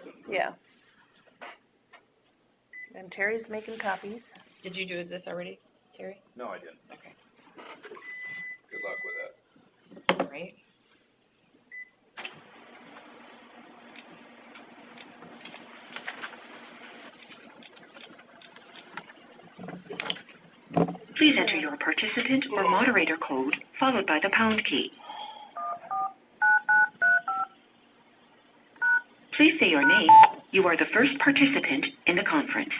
that. Yeah. And Terry's making copies. Did you do this already, Terry? No, I didn't. Okay. Good luck with that. All right. Please enter your participant or moderator code, followed by the pound key. Please say your name. You are the first participant in the conference.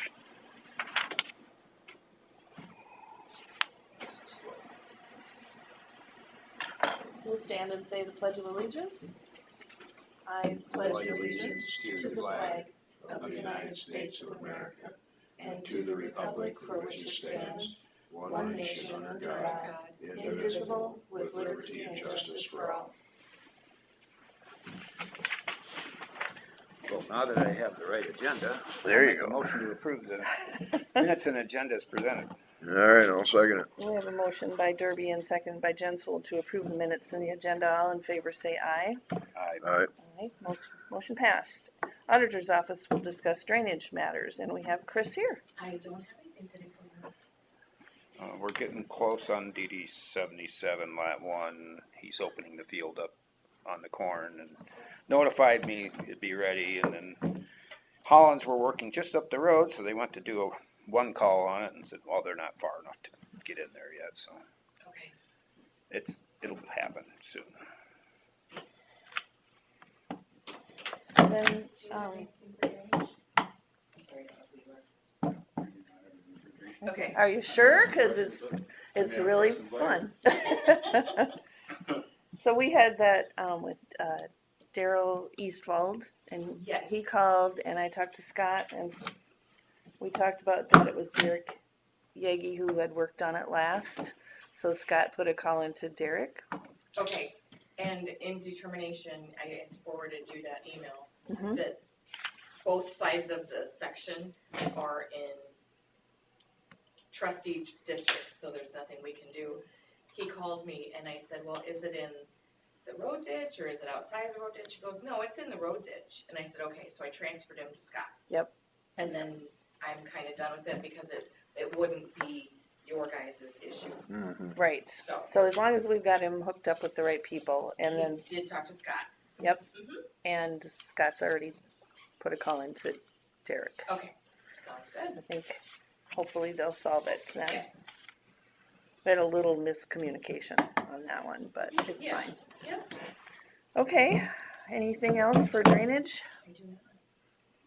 We'll stand and say the Pledge of Allegiance. I pledge allegiance to the flag of the United States of America and to the republic for which it stands, one nation under God, indivisible, with liberty and justice for all. Well, now that I have the right agenda, There I'll you make a go. motion to approve the minutes and agenda as presented. All right, I'll second it. We have a motion by Derby and second by Jensvold to approve the minutes in the agenda. All in favor say aye. All right. Aye. Motion passed. Auditor's office will discuss drainage matters, and we have Chris here. I don't have anything today for her. We're getting close on DD 77, lat 1. He's opening the field up on the corn and notified me it'd be ready. And then Hollands were working just up the road, so they went to do one call on it and said, well, they're not far enough to get in there yet, so Okay. it'll happen soon. So then, Okay. are you sure? Because it's really fun. So we had that with Daryl Eastwald, and Yes. he called, and I talked to Scott, and we talked about that it was Derek Yagi who had worked on it last. So Scott put a call into Derek. Okay, and in determination, I had forwarded you that email, Mhm. that both sides of the section are in trustee districts, so there's nothing we can do. He called me and I said, well, is it in the road ditch or is it outside the road ditch? He goes, no, it's in the road ditch. And I said, okay, so I transferred him to Scott. Yep. And then I'm kind of done with it because it wouldn't be your guys' issue. Mm-hmm. Right. So as long as we've got him hooked up with the right people, and then, He did talk to Scott. yep, Mhm. and Scott's already put a call into Derek. Okay, sounds good. I think hopefully they'll solve it then. Yes. We had a little miscommunication on that one, but it's Yeah. fine. Yep. Okay, anything else for drainage? I do not-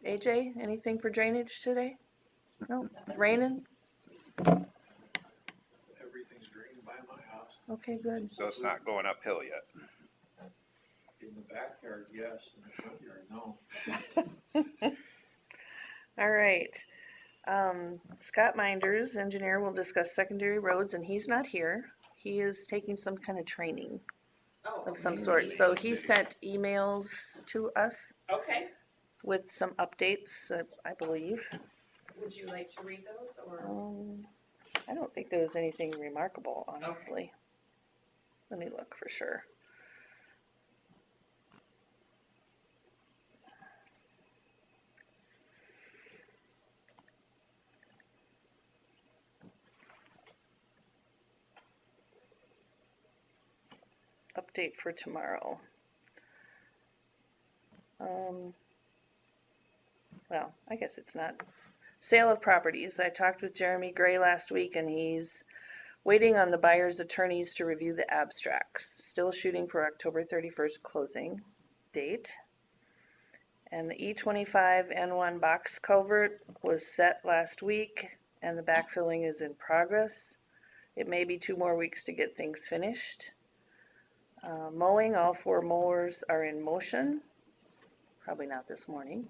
AJ, anything for drainage today? No, it's raining? Everything's drained by my house. Okay, good. So it's not going uphill yet. In the backyard, yes, in the front yard, no. All right. Scott Minders, engineer, will discuss secondary roads, and he's not here. He is taking some kind of training Oh, of some okay. sort. So he sent emails to us Okay, with some updates, I believe. would you like to read those or? I don't think there was anything remarkable, honestly. Let me look for sure. Update for tomorrow. Well, I guess it's not. Sale of properties. I talked with Jeremy Gray last week, and he's waiting on the buyer's attorneys to review the abstracts. Still shooting for October 31st closing date. And the E25 N1 box culvert was set last week, and the backfilling is in progress. It may be 2 more weeks to get things finished. Mowing, all 4 mowers are in motion. Probably not this morning.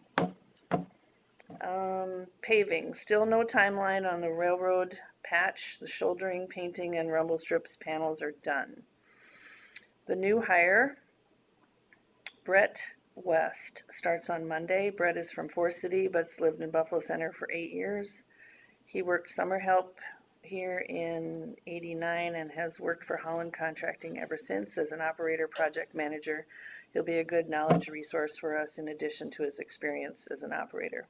Paving, still no timeline on the railroad patch. The shouldering, painting, and rumble strips panels are done. The new hire, Brett West, starts on Monday. Brett is from Forest City, but's lived in Buffalo Center for 8 years. He worked summer help here in '89 and has worked for Holland Contracting ever since as an operator project manager. He'll be a good knowledge resource for us in addition to his experience as an operator.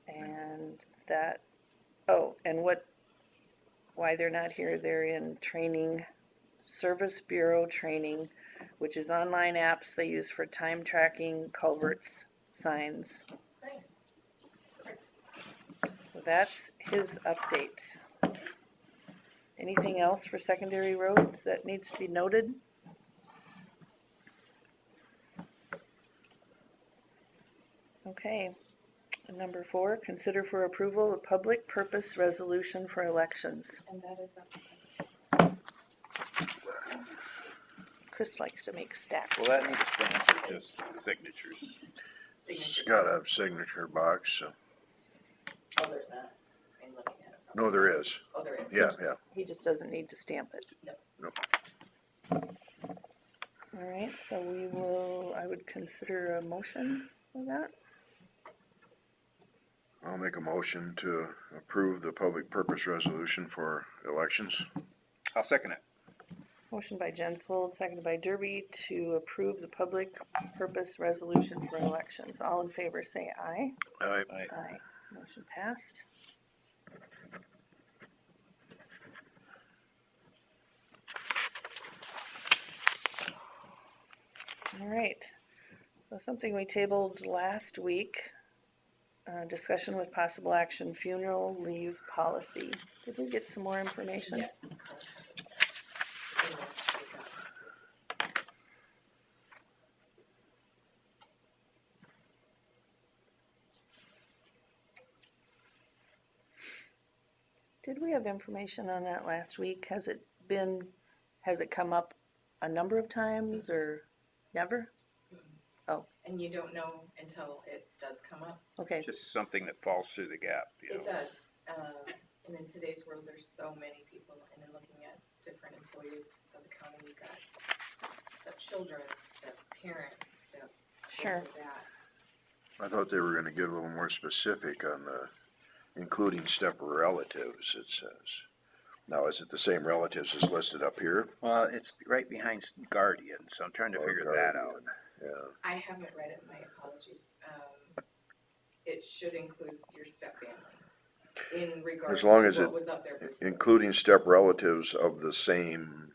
And that, oh, and why they're not here, they're in training, Service Bureau training, which is online apps they use for time tracking, culverts, signs. Nice. So that's his update. Anything else for secondary roads that needs to be noted? Okay. And number 4, consider for approval a public purpose resolution for elections. And that is up. Chris likes to make stacks. Well, that needs stamps or just signatures. It's Signature. got a signature box, so. Oh, there's not. I'm looking at it. No, there is. Oh, there is. Yeah, yeah. He just doesn't need to stamp it. No. All right, so I would consider a motion for that. I'll make a motion to approve the public purpose resolution for elections. I'll second it. Motion by Jensvold, seconded by Derby to approve the public purpose resolution for elections. All in favor say aye. Aye. Aye. Motion passed. All right, so something we tabled last week, discussion with possible action, funeral leave policy. Did we get some more information? Yes. Did we have information on that last week? Has it come up a number of times or never? And you don't know until it does come up. Okay, Just something that falls through the gap, you It know. does. And in today's world, there's so many people, and then looking at different employees of the county, you've got step-children, step-parents, step sure. this or that. I thought they were gonna get a little more specific on including step relatives, it says. Now, is it the same relatives as listed up here? Well, it's right behind guardian, so I'm trying to Or figure that out. guardian? Yeah, I haven't read it, my apologies. It should include your step-family in regards to long as what it- was up there before, including step relatives of the same,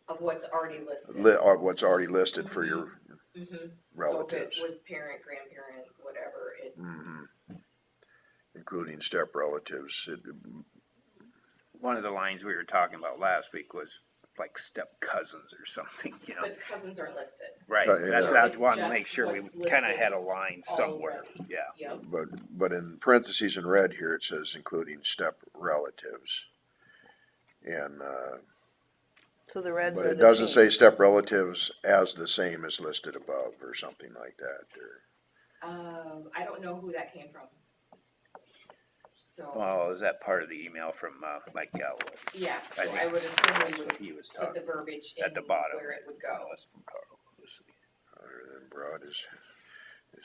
of what's already listed. of what's already listed for your Mhm. relatives. So if it was parent, grandparent, whatever, it, Mhm. Including step relatives, One of the lines we were talking about last week was like step cousins or something, you know. but cousins aren't listed. Right, Yeah. that's So what I it's wanted to just make sure we what's kinda listed had a line somewhere, already. yeah. Yep. but in parentheses in red here, it says including step relatives. And, So the reds but are it the doesn't same. say step relatives as the same as listed above or something like that, or. I don't know who that came from. So, Well, is that part of the email from Mike Galloway? yeah, so think I would assume That's we what would he was put the talking verbiage in at the bottom. where it would go. That's from Carl. Let's see. Other than broad is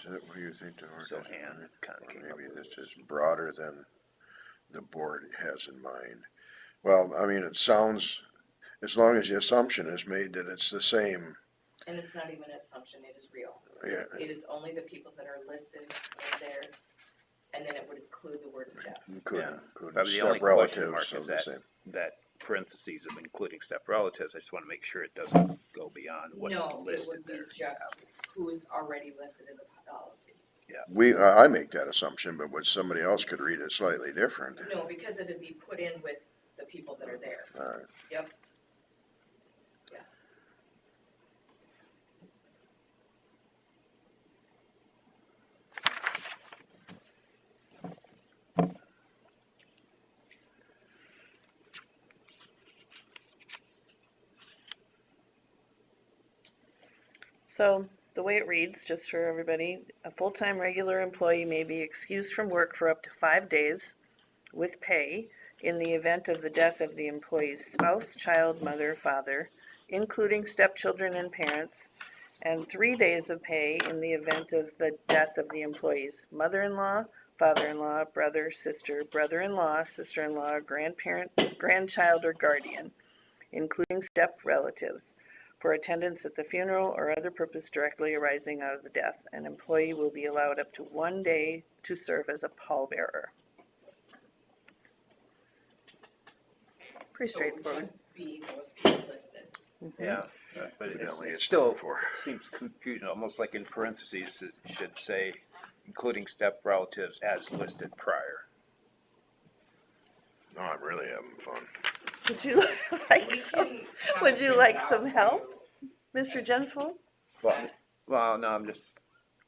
that what you think the So organization? Ann kinda came up Maybe with this this. is broader than the board has in mind. Well, I mean, it sounds, as long as the assumption is made that it's the same, And it's not even an assumption, it is real. yeah, It is only the people that are listed in there, and then it would include the word step. including, Yeah. including Probably the only step question mark relatives is of the that- same. That parentheses of including step relatives, I just wanna make sure it doesn't go beyond what's No, it listed would be there. just who's already listed in the policy. I make that assumption, but what somebody else could read it slightly different. No, because it'd be put in with the people that are there. All right. Yep. So the way it reads, just for everybody, a full-time regular employee may be excused from work for up to 5 days with pay in the event of the death of the employee's spouse, child, mother, father, including stepchildren and parents, and 3 days of pay in the event of the death of the employee's mother-in-law, father-in-law, brother, sister, brother-in-law, sister-in-law, grandparent, grandchild, or guardian, including step relatives, for attendance at the funeral or other purpose directly arising out of the death. An employee will be allowed up to 1 day to serve as a pallbearer. Pretty So it would straightforward. just be those people listed. Mhm. Yeah, but Evidently it's it's still, done for. seems confusing, almost like in parentheses, it should say, including step relatives as listed prior. No, I'm really having fun. Would you like We some, can have would it you printed like out some for help? you. Mr. Jensvold? Well, no, I'm just,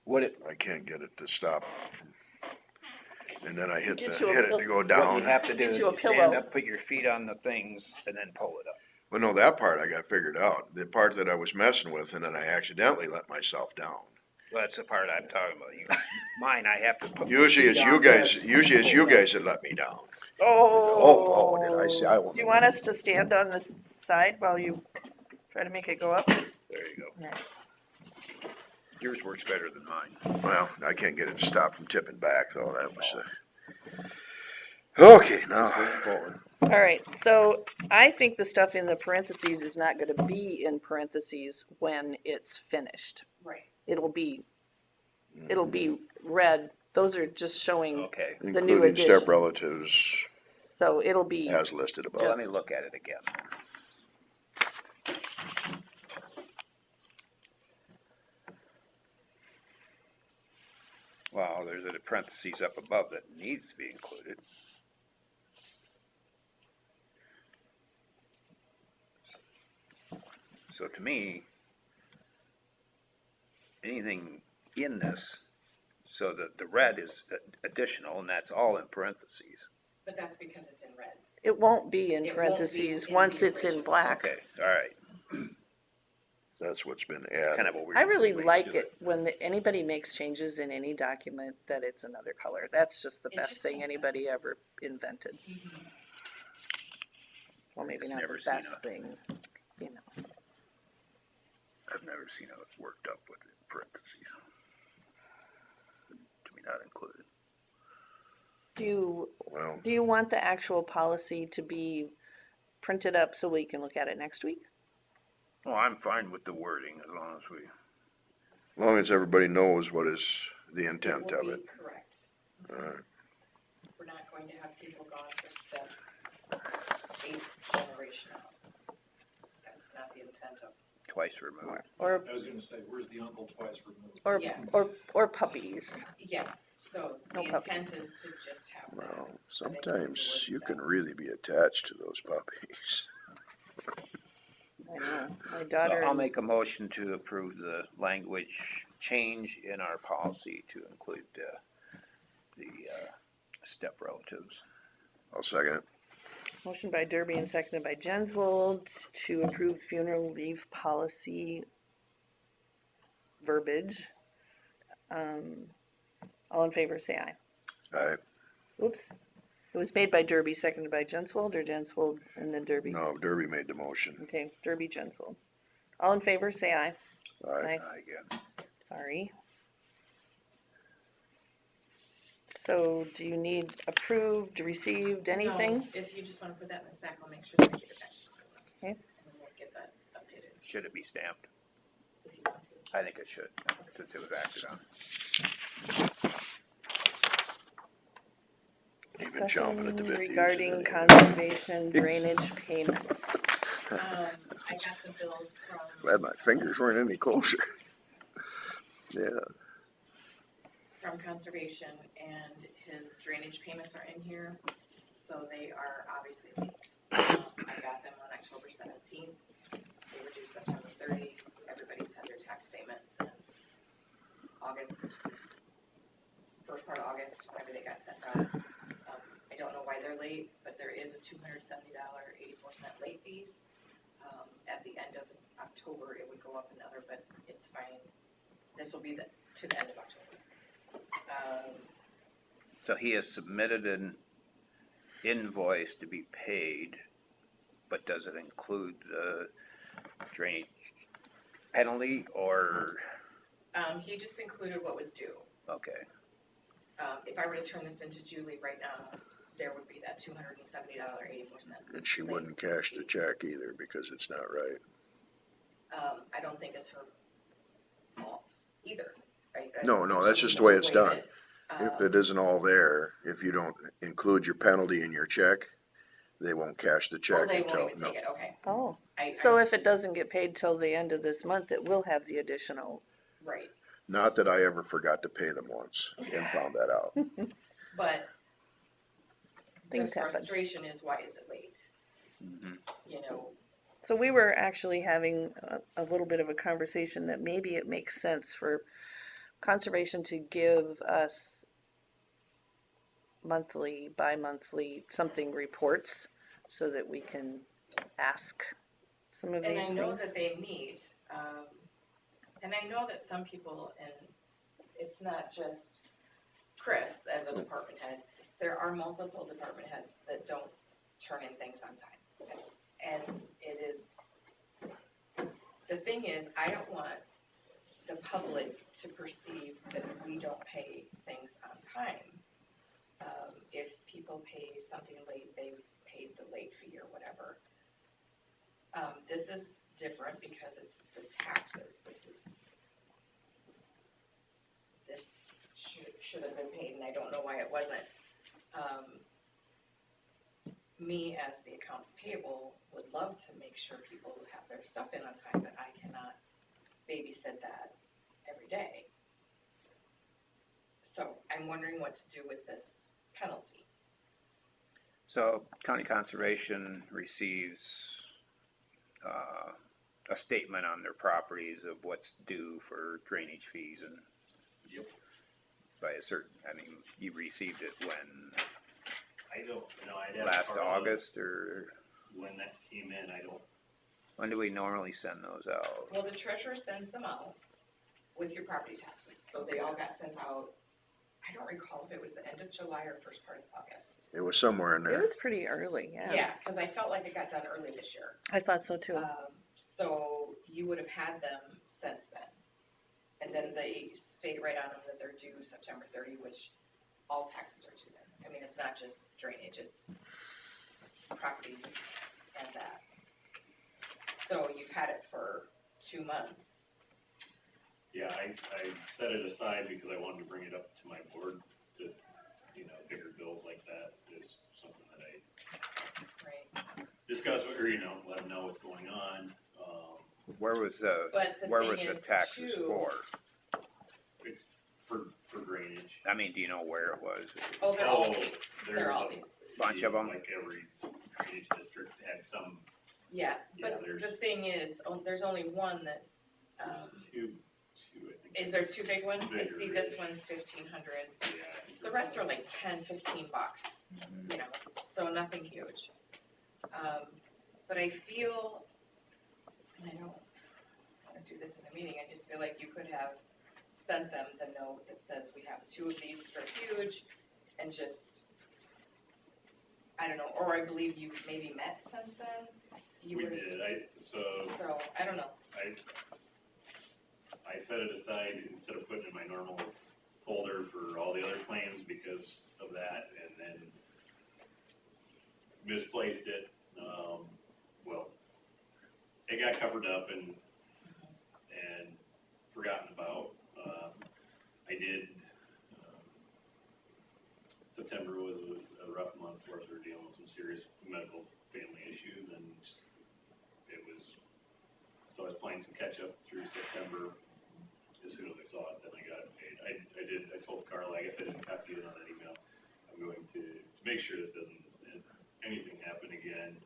what it, I can't get it to stop. And then I hit Get you a it to pill- go what you down. have to do Get is you a you stand pillow. up, put your feet on the things, and then pull it up. Well, no, that part I got figured out. The part that I was messing with and then I accidentally let myself down. Well, that's the part I'm talking about. Mine, I have to put. my Usually feet it's on you guys, this, usually it's pull you it up. guys that let me down. Oh. did I see? I won't Do you make want us to stand on this side while you try to make it go up? There you go. Yeah. Yours works better than mine. Well, I can't get it to stop from tipping back though. That was, okay, now. Moving forward. All right, so I think the stuff in the parentheses is not gonna be in parentheses when it's finished. Right. It'll be red. Those are just showing, Okay, the new Including step additions. relatives so it'll be, as listed above. well, let me Just- look at it again. Well, there's a parentheses up above that needs to be included. So to me, anything in this, so that the red is additional, and that's all in parentheses. But that's because it's in red. it won't be in It won't be parentheses in once the it's in original. black. Okay, all right, That's what's been kind added. of a weird. I really way to like do it when anybody makes changes in any document that it's another color. That's just the It best just thing makes anybody sense. ever invented. Well, maybe Just not never the seen best thing, you know. I've never seen how it's worked up with parentheses. To be not included. Well, Do you want the actual policy to be printed up so we can look at it next week? Well, I'm fine with the wording as long as we, as long as everybody knows what is the It intent will of be it. correct. Alright. We're not going to have people gone for step 8th generation out. That's not the intent of. twice removed. Or, I was gonna say, where's the uncle twice removed? or, Yeah. or puppies? Yeah, so the No intent puppies. is to just have that. Well, sometimes you can really be attached to those puppies. I know, my So daughter. I'll make a motion to approve the language change in our policy to include the step relatives. I'll second it. Motion by Derby and seconded by Jensvold to approve funeral leave policy verbiage. All in favor, say aye. Alright, Oops. It was made by Derby, seconded by Jensvold, or Jensvold and then Derby? no, Derby made the motion. Okay, Derby, Jensvold. All in favor, say aye. Aye. Aye. Again, Sorry. So do you need approved, received, anything? No, if you just wanna put that in the sack, I'll make sure that I get it back. Okay. And then we'll get that updated should it be stamped? if you want to. I think it should, since it was acted on. Even chomping at the Discussion bit to use it regarding anyway. conservation drainage payments. I got the bills from. Glad my fingers weren't any closer. Yeah, From conservation, and his drainage payments are in here, so they are obviously late. I got them on October 17th, they were due September 30, everybody's had their tax statement since August, first part of August, whenever they got sent out. I don't know why they're late, but there is a $270.84 late fees. At the end of October, it would go up another, but it's fine. This will be to the end of October. So he has submitted an invoice to be paid, but does it include the drainage penalty or, He just included what was due. okay, If I were to turn this into Julie right now, there would be that $270.84. and she wouldn't cash the check either because it's not right. I don't think it's her fault either, right? I No, think no, that's she just the way needs it's to waive done. it. If it isn't all there, if you don't include your penalty in your check, they won't cash the Oh, check they won't until, even no. take it, okay. Oh, I, so if it doesn't get paid till the end of this month, it will have the additional. right, Not that I ever forgot to pay them once and found that out. but the Things happen. frustration is, why is it late? Mhm. You know, So we were actually having a little bit of a conversation that maybe it makes sense for conservation to give us monthly, bi-monthly, something reports so that we can ask some of and these I know things. that they meet, and I know that some people, and it's not just Chris as a department head, there are multiple department heads that don't turn in things on time. And it is, the thing is, I don't want the public to perceive that we don't pay things on time. If people pay something late, they've paid the late fee or whatever. This is different because it's the taxes. This should have been paid, and I don't know why it wasn't. Me, as the accounts payable, would love to make sure people have their stuff in on time, but I cannot babysit that every day. So I'm wondering what to do with this penalty. So county conservation receives, a statement on their properties of what's due for drainage fees and Yep. by a certain, I mean, you received it when, I don't, I'd have. last Carla, August, or When that came in, I don't, when do we normally send those out? Well, the treasurer sends them out with your property taxes, so they all got sent out. I don't recall if it was the end of July or first part of August. It was somewhere in It there. was pretty early, yeah. Yeah, because I felt like it got done early this year. I thought so too. So you would have had them since then. And then they stayed right on them that they're due September 30, which all taxes are due then. I mean, it's not just drainage, it's property and that. So you've had it for 2 months. yeah, I set it aside because I wanted to bring it up to my board to, bigger bills like that is something that I Right. discuss, or, let them know what's going on. Where was the, But the where thing was the is, taxes too- for? It's for drainage. I mean, do you know where it was? Oh, they're all Oh, these. They're there's all a- these. Bunch of them? Like every drainage district had some, Yeah, Yeah, but there's- the thing is, there's only one that's, two, I think. is there 2 big ones? I Bigger, see this yeah. one's 1,500. Yeah. The rest are like 10, 15 bucks, so nothing huge. But I feel, and I don't want to do this in a meeting, I just feel like you could have sent them the note that says we have 2 of these for huge, and just, I don't know, or I believe you've maybe met since then. You We would've- did, So, I don't know. I set it aside instead of putting it in my normal folder for all the other claims because of that, and then misplaced it. Well, it got covered up and forgotten about. I did, September was a rough month for us. We were dealing with some serious medical family issues, and so I was playing some catch up through September. As soon as I saw it, then I got it paid. I told Carla, I guess I didn't copy it on that email. I'm going to make sure this doesn't, anything happen again.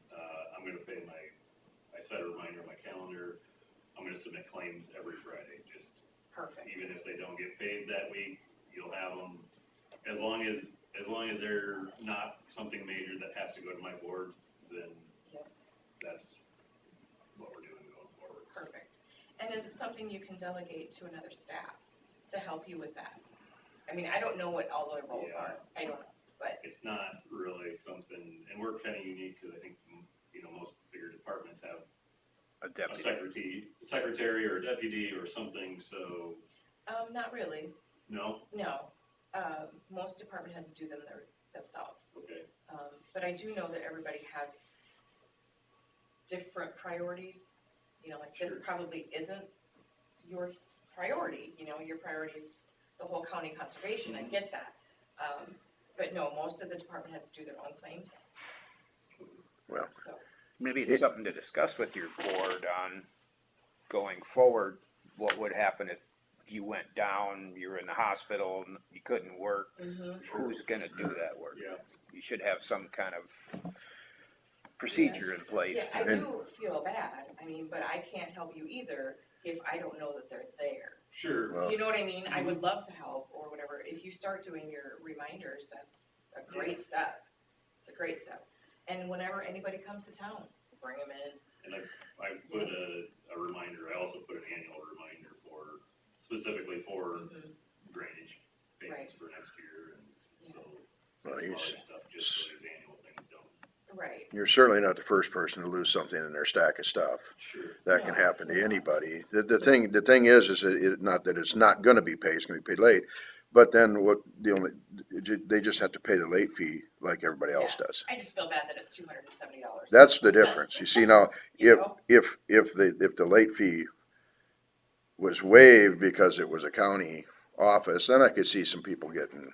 I'm gonna pay I set a reminder on my calendar. I'm gonna submit claims every Friday, just Perfect. even if they don't get paid that week, you'll have them. As long as they're not something major that has to go to my board, then Yep. that's what we're doing going forward. Perfect. And is it something you can delegate to another staff to help you with that? I mean, I don't know what all the roles Yeah. are. I don't know, but It's not really something, and we're kind of unique because I think, most bigger departments have A a deputy? secretary or a deputy or something, so, not really. no? No. Most department heads do them themselves. Okay, But I do know that everybody has different priorities. You know, like this Sure. probably isn't your priority, you know, your priority is the whole county conservation, I get that. But no, most of the department heads do their own claims. Well. So, Maybe it's something to discuss with your board on going forward. What would happen if you went down, you were in the hospital, and you couldn't work? Who's gonna do that work? Yeah, You should have some kind of procedure in place. yeah, I to- do feel bad, I mean, but I can't help you either if I don't know that they're there. sure. Well, You know what I mean? I would love to help or whatever. If you start doing your reminders, that's a great step. It's a great step. And whenever anybody comes to town, bring them in. And I put a reminder, I also put an annual reminder specifically for drainage payments for next year, and so, Well, some other he's- stuff, just so these annual things don't. Right. You're certainly not the first person to lose something in their stack of stuff. Sure. That can No, happen to no. anybody. The thing is not that it's not gonna be paid, it's gonna be paid late. But then they just have to pay the late fee like everybody else Yeah. does. I just feel bad that it's $270. That's the difference. You see now, You if, know? if the late fee was waived because it was a county office, then I could see some people getting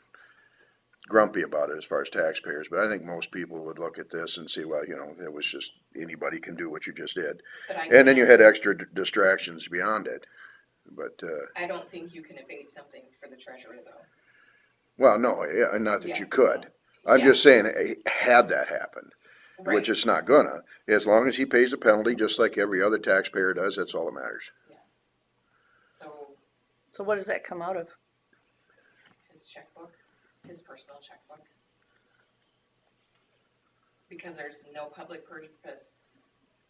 grumpy about it as far as taxpayers. But I think most people would look at this and see, well, you know, it was just, anybody can do what you just did. But I And then you can't- had extra distractions beyond it. But, I don't think you can evade something for the treasurer though. well, no, yeah, not that Yeah. you could. I'm Yeah, just saying, had that happened, right. which it's not gonna, as long as he pays the penalty, just like every other taxpayer does, that's all that matters. So So what does that come out of? his checkbook, his personal checkbook. Because there's no public purpose.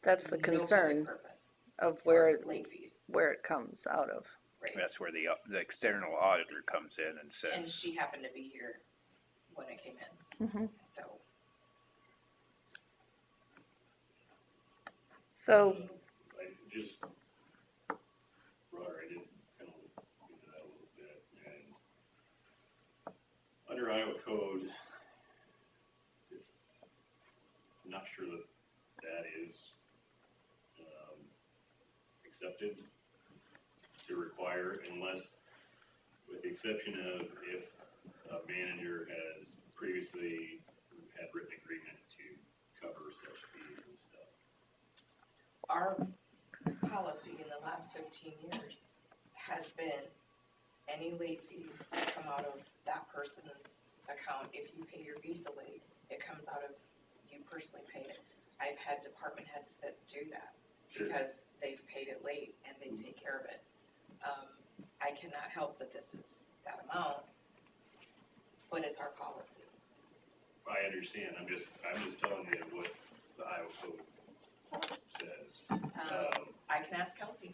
That's the no public concern purpose of for where late fees, it comes out of. right? That's where the external auditor comes in and And says, she happened to be here when it came in, Mhm. so. So, I just, Roger, I did kind of look into that a little bit, and under Iowa code, I'm not sure that is, accepted to require unless, with the exception of if a manager has previously had written agreement to cover such fees and stuff. Our policy in the last 15 years has been any late fees come out of that person's account. If you pay your visa late, it comes out of, you personally pay it. I've had department heads that do that Sure. because they've paid it late and they take care of it. I cannot help that this is that amount, but it's our policy. I understand, I'm just telling you what the Iowa code says. I can ask Kelsey.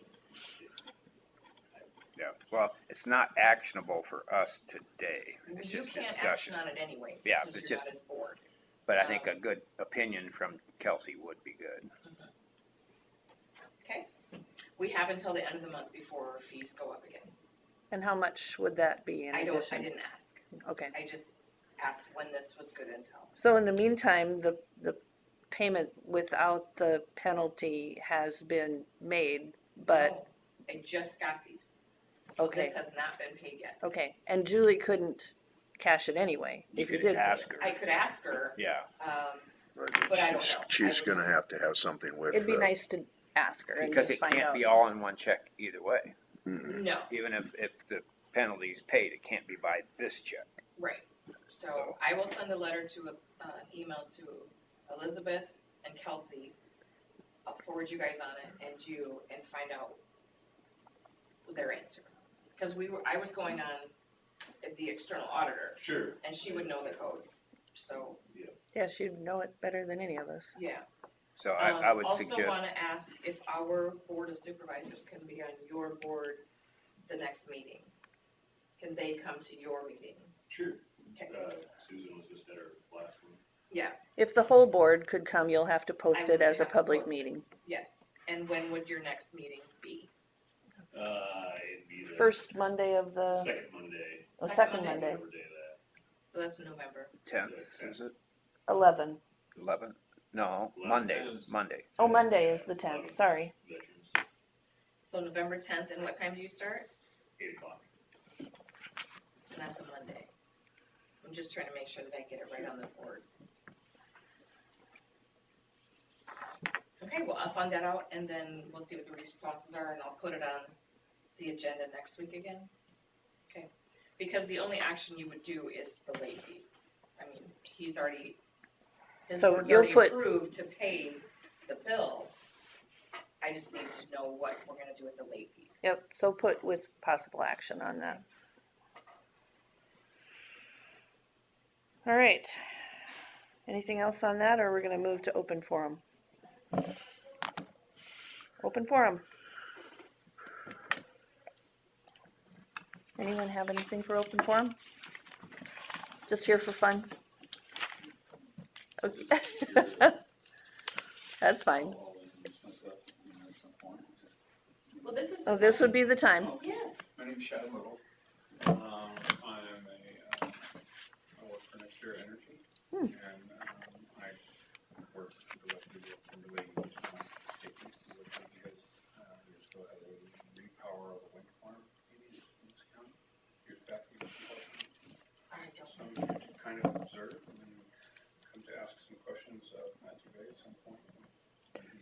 yeah, well, it's not actionable for us today. It's You just can't discussion. action on it anyway Yeah, because it's you're just- not his board. But I think a good opinion from Kelsey would be good. Okay, we have until the end of the month before fees go up again. and how much would that be in I addition? didn't ask, Okay. I just asked when this was good until. So in the meantime, the payment without the penalty has been made, but, No, I just got these. So Okay. this has not been paid yet. okay, and Julie couldn't cash it anyway, You if you could did. ask her. I could ask her, Yeah, But I don't know. She's gonna have to have something with. It'd be nice to ask her and because just it find can't out. be all in one check either way. Mm-mm. no, Even if the penalty's paid, it can't be by this check. right. So I will send a letter to, email to Elizabeth and Kelsey. I'll forward you guys on it and you, and find out their answer. Because I was going on the external auditor Sure. and she would know the code. So, Yeah, she'd know it better than any of us. yeah. So I would Also suggest, wanna ask if our board of supervisors can be on your board the next meeting. Can they come to your meeting? Sure. Okay. Susan was just at our last one. Yeah, If the whole board could come, you'll have to post I it as a would have to public post it. meeting. yes. And when would your next meeting be? It'd be the First Monday of the, second Monday, the Second second Monday. Monday, whatever day that. So that's November. 10th, is it? 11. 11th? No, 11, Monday, 10. Monday. Oh, Monday is the 10th, sorry. Veterans, So November 10th, and what time do you start? 8 o'clock. And that's a Monday. I'm just trying to make sure that I get it right on the board. Okay, well, I'll find that out, and then we'll see what the responses are, and I'll put it on the agenda next week again. Okay, because the only action you would do is the late fees. I mean, he's already, his So board's you'll already put- approved to pay the bill. I just need to know what we're gonna do with the late fees. Yep, so put with possible action on that. All right. Anything else on that, or we're gonna move to open forum? Open forum. Anyone have anything for open forum? Just here for fun? Okay. That's fine. Well, this is. Oh, this would be the time. Oh, yes. My name's Shad Little. I'm I work for Next Year Energy, Hmm. and I work directly with Kimberly Stickers, which you guys years ago had a repower of a wind farm maybe in this county. Years back, maybe 2000. I don't So know. you kind of observe and then come to ask some questions of Matthew Bay at some point.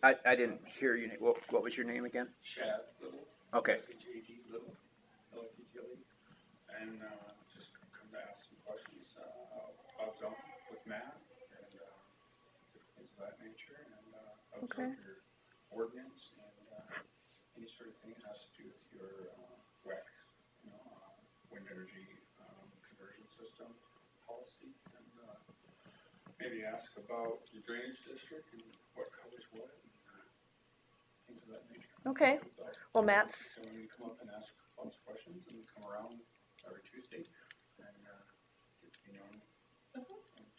I didn't hear you. What was your name again? Shad Little. Okay. S-H-A-D Little, L-I-T-T-L-E. And just come to ask some questions about zoning with Matt and things of that nature, and Okay. observe your ordinance and any sort of thing that has to do with your WEC, wind energy conversion system policy, and maybe ask about your drainage district and what covers what, and things of that nature. Okay. Well, Matt's, So when you come up and ask lots of questions and come around every Tuesday and get to be known. And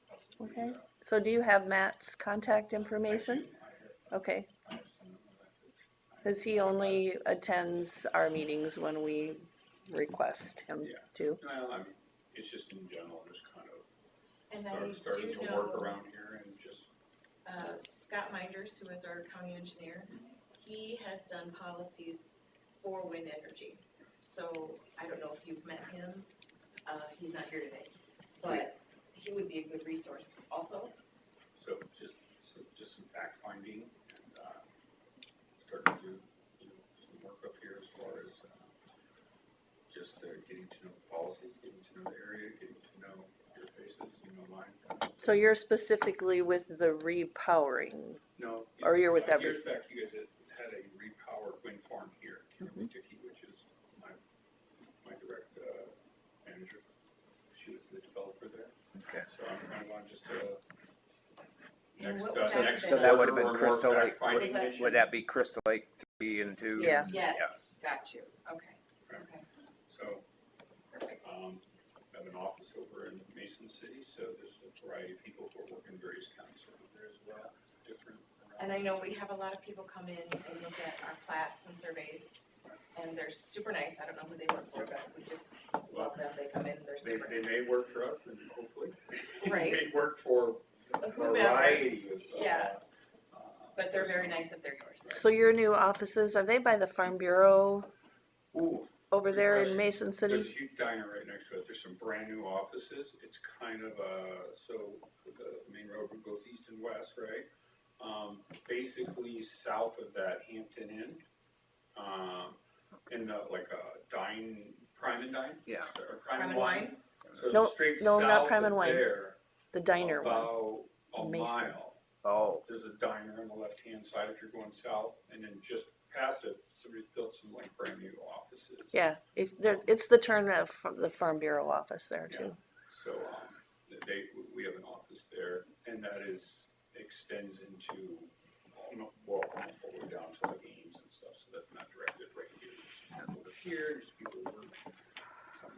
possibly, okay. So do you have Matt's contact I information? do. I Okay. have sent him a message. Because he only attends our meetings when we request him Yeah. to. Well, I mean, it's just in general, just kind of And I starting do to work know, around here and just. Scott Minders, who is our county engineer, he has done policies for wind energy. So I don't know if you've met him, he's not here today, but he would be a good resource also. So just some fact finding and start to do some work up here as far as just getting to know the policies, getting to know the area, getting to know your faces, mine. So you're specifically with the repowering, No. or you're with every, Years back, you guys had a repowered wind farm here, Kimberly Dickey, which is my direct manager. She was the developer there. Okay. So I'm kind of on just And next, what would that have next been? So that would have quarter been or more Crystal Lake. fact-finding Would- mission. Would that be Crystal Lake 3 and 2? Yeah. Yes, Yeah. got you, okay, okay, So, perfect. I have an office over in Mason City, so there's a variety of people who are working various counties over there as well, different. And I know we have a lot of people come in and look at our plats and surveys, and they're super nice, I don't know who they work for, but we just love them, they come in, they're They super may nice. work for us and hopefully. Right. They may work for a Whomever. variety of. Yeah. But they're very nice if they're yours. so your new offices, are they by the Farm Bureau Ooh, over Good there in question. Mason there's City? a huge diner right next to it. There's some brand new offices. It's kind of so the main road goes east and west, right? Basically south of that Hampton Inn, in the, like a Prime and Dine? Yeah. Or Prime and Wine? So No, straight no, not south Prime and of Wine. there, The diner one? about a Mason. mile. Oh, There's a diner on the left-hand side if you're going south, and then just past it, somebody's built some like brand new offices. Yeah, it's the turn of the Farm Bureau office there too. So, we have an office there, and that extends into, almost all the way down to like Ames and stuff, so that's not directed right here. There's people over here, there's people over, some,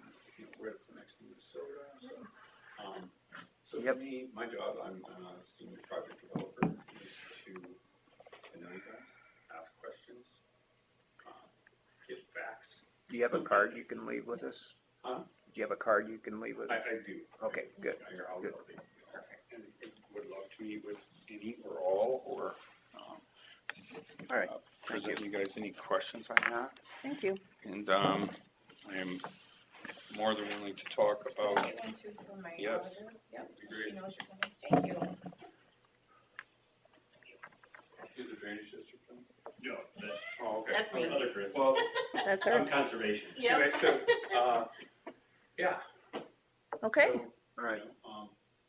right up next to Minnesota, so. So for Yep. me, my job, I'm a senior project developer, is to know you guys, ask questions, get facts. do you have a card you can leave with us? Huh? Do you have a card you can leave with us? I do. Okay, good. I'll Good. perfect. And would love to meet with any or all, or, All right, thank present you guys any questions on that. Thank you. And, I am more than willing to talk about, Get one too from my Yes. auditor. Yep, Be so great. she knows you're coming. Thank you. Is the drainage district coming? no, that's, oh, okay. That's me. Other Chris. Well, That's I'm her. conservation. anyway, so, yeah. Okay. So, all right,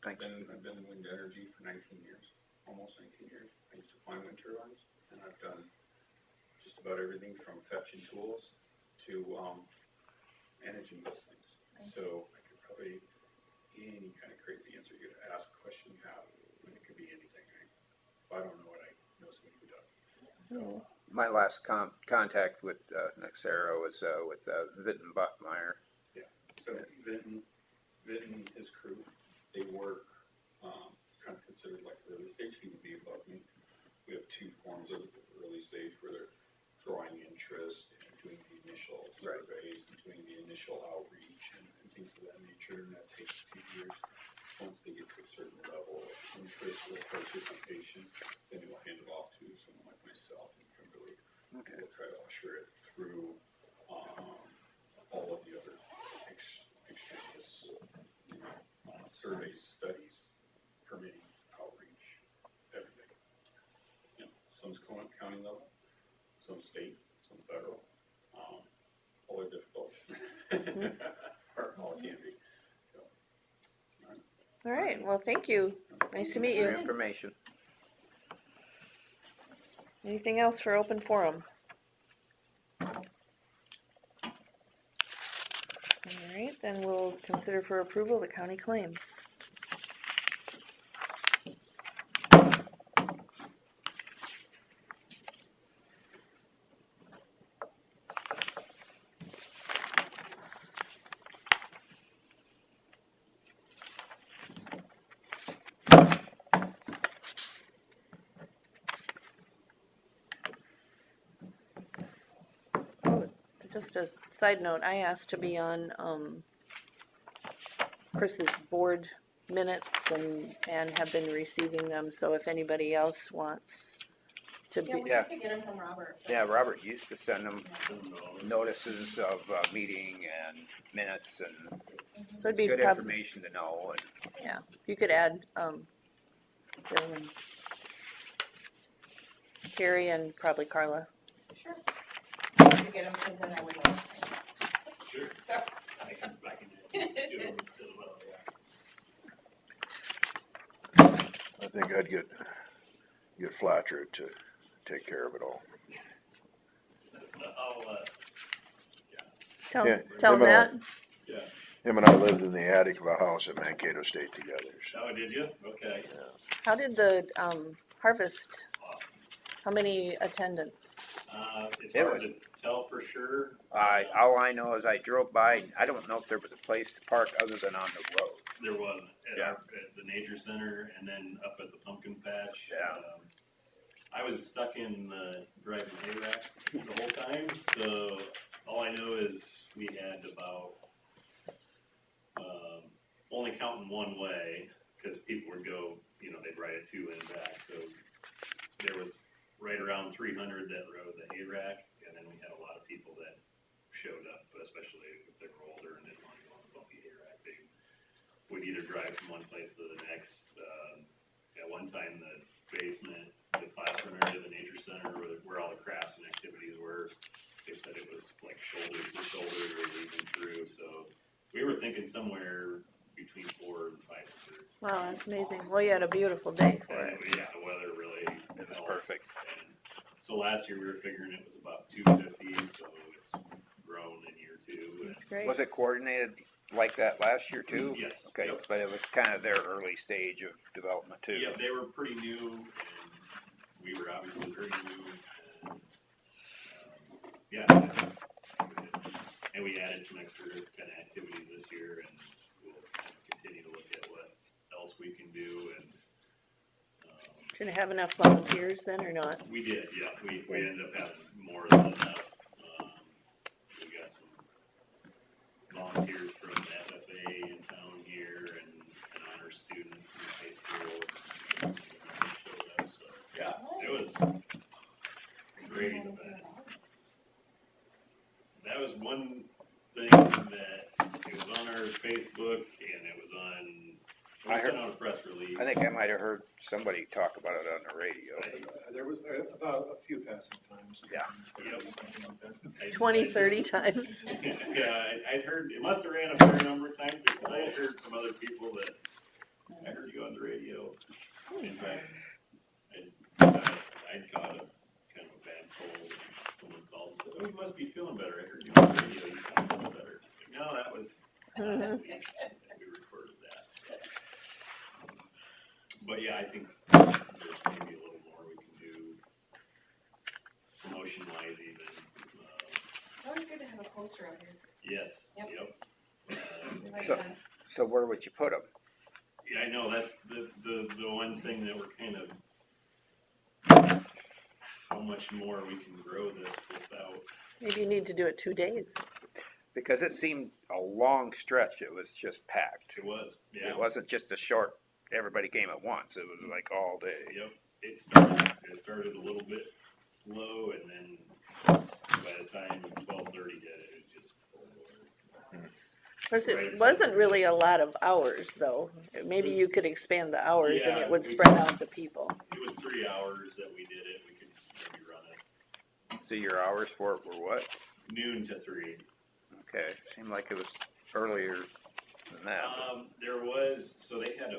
I've been in wind energy for 19 years, almost 19 years. I used to fly wind turbines, and I've done just about everything from fetching tools to, managing those things. So I could probably, any kind of crazy answer you could ask, question you have, and it could be anything. If I don't know it, I know somebody who does. So, my last contact with, Nexera was, with, Vitten Buckmeyer. so Vinton and his crew, they work, kind of considered like early stage, he would be above me. We have two forms of early stage where they're drawing interest and doing the initial surveys and doing the initial outreach and things of that nature, and that takes 2 years. Once they get to a certain level of interest or participation, then we'll hand it off to someone like myself and Kimberly. Okay. We'll try to usher it through, all of the other extraneous, surveys, studies, permitting, outreach, everything. You know, some's county level, some state, some federal, all are difficult. Or all can be, so. All right. Well, thank you. Nice to meet For your you. information. Anything else for open forum? All right, then we'll consider for approval the county claims. Oh, just a side note, I asked to be on Chris's board minutes and have been receiving them, so if anybody else wants to Yeah, be, we Yeah. used to get them from Robert. but- Yeah, Robert used to send them notices of, meeting and minutes, and so it'd it's be good prob- information to know, and yeah, you could add Bill and Carrie and probably Carla. Sure. I used to get them because then I would know. Sure. So. I can do it as well, yeah. I think I'd get Flatcher to take care of it all. I'll, Tell, Yeah, tell them him that. and yeah. Him and I lived in the attic of a house at Mankato State together, so. Oh, did you? Okay. How did the harvest, Awesome. how many attendants? It's It hard was- to tell for sure. all I know is I drove by, and I don't know if there was a place to park other than on the road. There was Yeah. at the nature center and then up at the pumpkin patch. Yeah. I was stuck in the driving hay rack the whole time, so all I know is we had about, only counting one way, because people would go, they'd ride it two and back, so there was right around 300 that rode the hay rack, and then we had a lot of people that showed up, especially if they were older and didn't want to go on the bumpy hay rack. They would either drive from one place to the next. At one time, the basement, the classroom area of the nature center, where all the crafts and activities were, they said it was like shoulder to shoulder or even through. So we were thinking somewhere between 400 and 500. Wow, that's amazing. Well, you had a beautiful day for And it. yeah, the weather really It was helped. perfect. And so last year we were figuring it was about 250, so it's grown in year two. And That's great. Was it coordinated like that last year too? Yes. Okay, Yep. but it was kind of their early stage of development too. Yeah, they were pretty new, and we were obviously very new, and, yeah. And we added some extra kind of activities this year, and we'll continue to look at what else we can do, and, Should it have enough volunteers then or not? we did, yeah, we ended up having more than enough. We got some volunteers from the FFA in town here, and an honor student from high school. Facebook and it was on, I we sent heard- out a press release. I think I might have heard somebody talk about it on the radio. There was about a few passing times. Yeah. Yep. Something like that. 20, 30 times. Yeah, I'd heard, it must have ran a fair number of times because I had heard from other people that I heard you on the radio. In fact, I'd caught a kind of a bad cold and someone called and said, oh, you must be feeling better. I heard you on the radio, you sound feeling better. Like, no, that was last week that we recorded that. But yeah, I think there's maybe a little more we can do promotion wise even. It's always good to have a poster out here. Yes, Yep. yep. We like So- that. So where would you put them? Yeah, I know, that's the one thing that we're kind of, how much more we can grow this without, Maybe you need to do it 2 days. Because it seemed a long stretch, it was just packed. it was, yeah. It wasn't just a short, everybody came at once, it was like all day. Yep, it started a little bit slow and then by the time 12:30 hit it, it just full over. Of course, it wasn't really a lot of hours, though. Maybe you could expand the hours and Yeah, it would we spread could. out the people. It was 3 hours that we did it, we could maybe run it So your hours for it were what? noon to 3. Okay, seemed like it was earlier than that. There was, so they had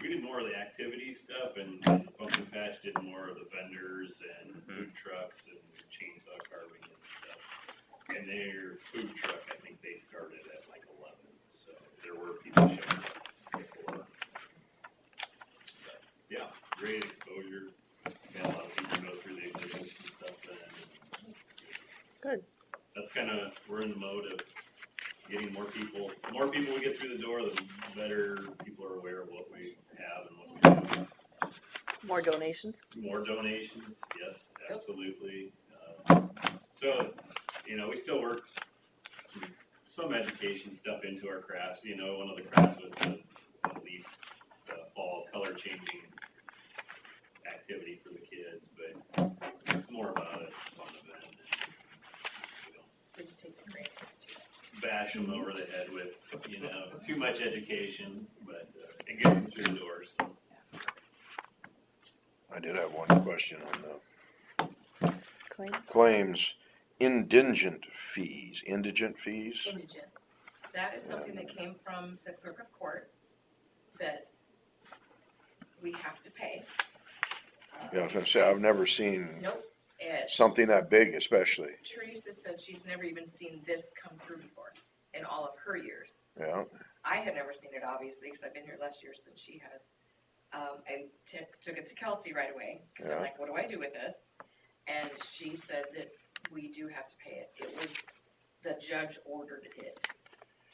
we did more of the activity stuff and Pumpkin Patch did more of the vendors and food trucks and chainsaw carving and stuff. And their food truck, I think they started at like 11, so there were people showing up before. But, yeah, great exposure. Had a lot of people go through the exhibits and stuff then. Good. That's kind of, we're in the mode of getting more people we get through the door, the better people are aware of what we have and what we do. More donations. More donations, yes, absolutely. So, we still work some education stuff into our crafts. One of the crafts was the leaf, fall color changing activity for the kids, but it's more about a fun event. We can take the grandkids too. Bash them over the head with, too much education, but it gets them through the doors. I did have one question on the Claims. claims. Indigent fees. Indigent. That is something that came from the clerk of court that we have to pay. Yeah, I was gonna say, I've never seen Nope. something that big especially. Teresa said she's never even seen this come through before in all of her years. Yeah, I had never seen it, obviously, because I've been here less years than she has. I took it to Kelsey right away, because I'm Yeah. like, what do I do with this? And she said that we do have to pay it. It was, the judge ordered it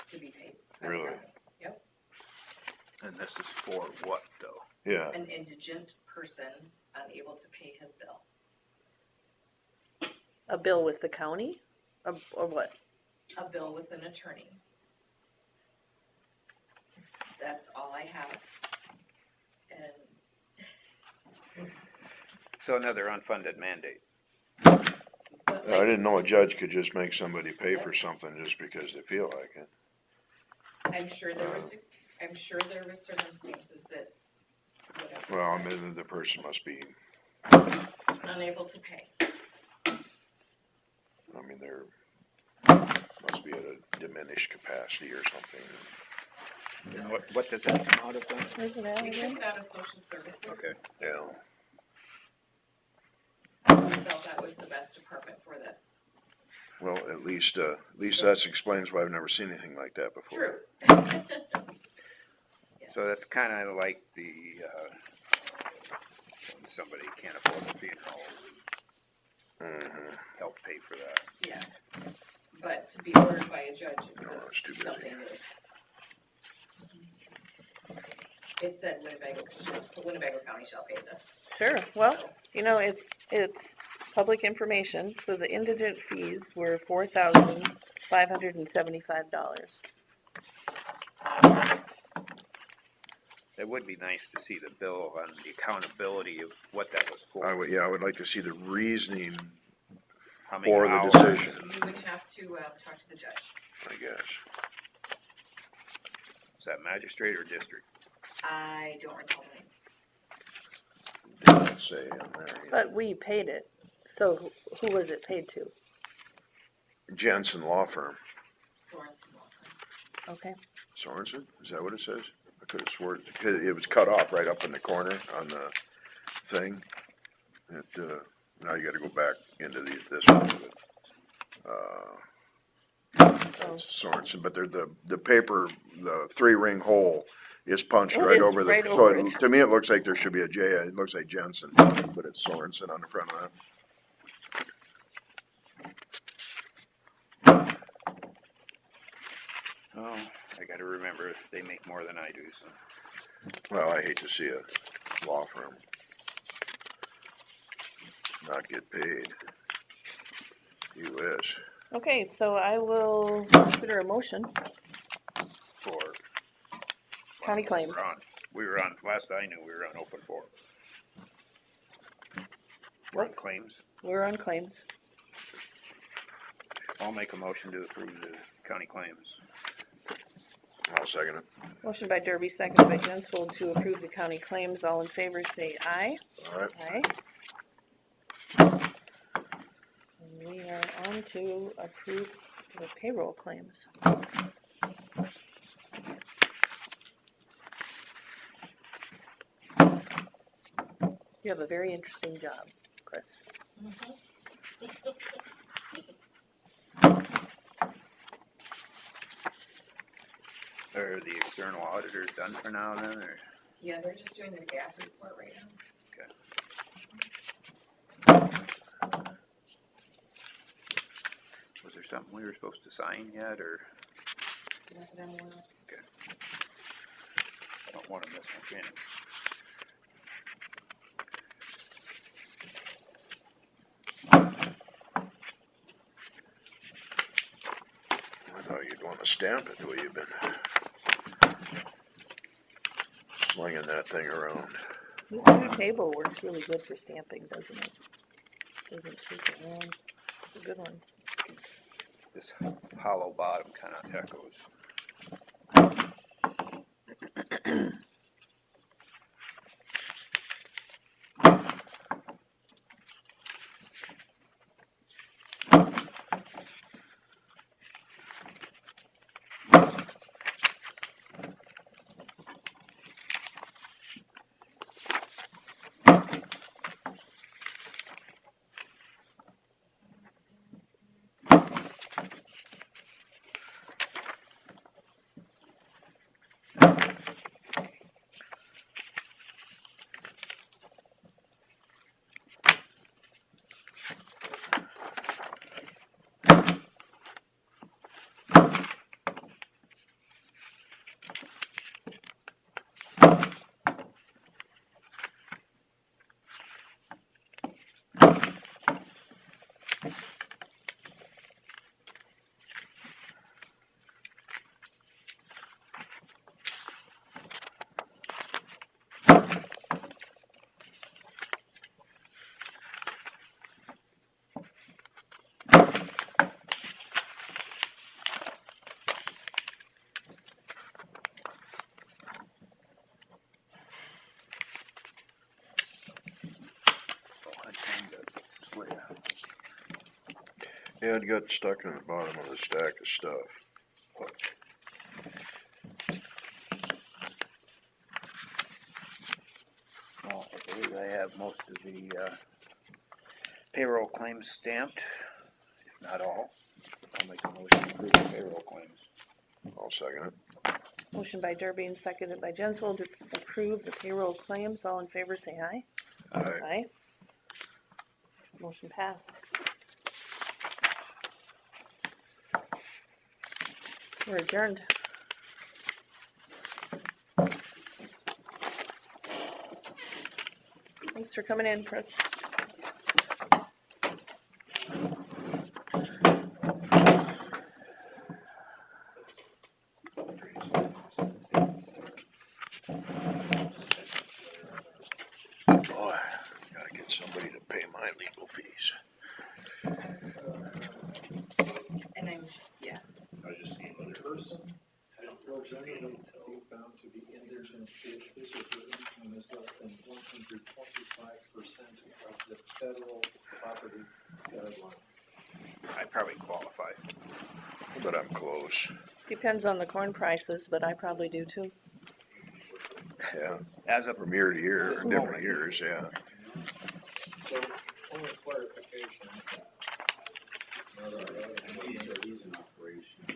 to be paid. by the Really? county. Yep. And this is for what though? yeah. An indigent person unable to pay his bill. A bill with the county? Or what? A bill with an attorney. That's all I have. And So another unfunded mandate. but I like, didn't know a judge could just make somebody pay for something just because they feel like it. I'm sure there was circumstances that whatever, Well, I mean, the person must be, unable to pay. I mean, they're, must be at a diminished capacity or something. And what does that come out of then? Where's it at We again? took it out of social services. Okay. Yeah. We felt that was the best department for this. Well, at least that explains why I've never seen anything like that before. True. So that's kind of like the, when somebody can't afford a funeral, Mhm. help pay for that. Yeah, but to be ordered by a judge, it No, was it's too busy. something that. It said Winnebago County shall pay this. Sure. Well, it's public information. So the indigent fees were $4,575. It would be nice to see the bill on the accountability of what that was for. I would like to see the reasoning How many for the hours decision. and- You would have to talk to the judge. I guess. Is that magistrate or district? I don't recall the name. Didn't say on there. But we paid it. So who was it paid to? Jensen Law Firm. Sorensen Law Firm. Okay. Sorensen, is that what it says? I could have sworn, it was cut off right up in the corner on the thing. Now you gotta go back into this one. That's Sorensen, but the paper, the 3-ring hole is punched Oh, it right is, over right so over it. to me, it looks like there should be a J, it looks like Jensen, but it's Sorensen on the front of that. Oh, I gotta remember, they make more than I do, so. Well, I hate to see a law firm not get paid. You wish. Okay, so I will consider a motion. For. County claims. We were on, last I knew, we were on open forum. We're on What? claims. We're on claims. I'll make a motion to approve the county claims. I'll second it. Motion by Derby, seconded by Jensvold to approve the county claims. All in favor say aye. All right. Aye. And we are on to approve the payroll claims. You have a very interesting job, Chris. Are the external auditors done for now then, or? Yeah, they're just doing the gap report right now. Was there something we were supposed to sign yet, or? Not that I'm aware of. I don't wanna miss my chance. I thought you'd want to stamp it the way you've been slinging that thing around. This new table works really good for stamping, doesn't it? Doesn't shake it around. It's a good one. This hollow bottom kinda echoes. Yeah, it got stuck in the bottom of the stack of stuff. Well, I believe I have most of the, payroll claims stamped, if not all. I'll make a motion to approve the payroll claims. I'll second it. Motion by Derby and seconded by Jensvold to approve the payroll claims. All in favor say aye. Aye. Aye. Motion passed. We're adjourned. Thanks for coming in, Chris. Boy, gotta get somebody to pay my legal fees. And I'm, yeah, I just generally be found to be indigent if his or her income is less than 125% of the federal poverty guidelines. I probably qualify. But I'm close, Depends on the corn prices, but I probably do too. yeah, As of from year to year, This different moment. years, yeah. So, only clarification, These are easy in operation.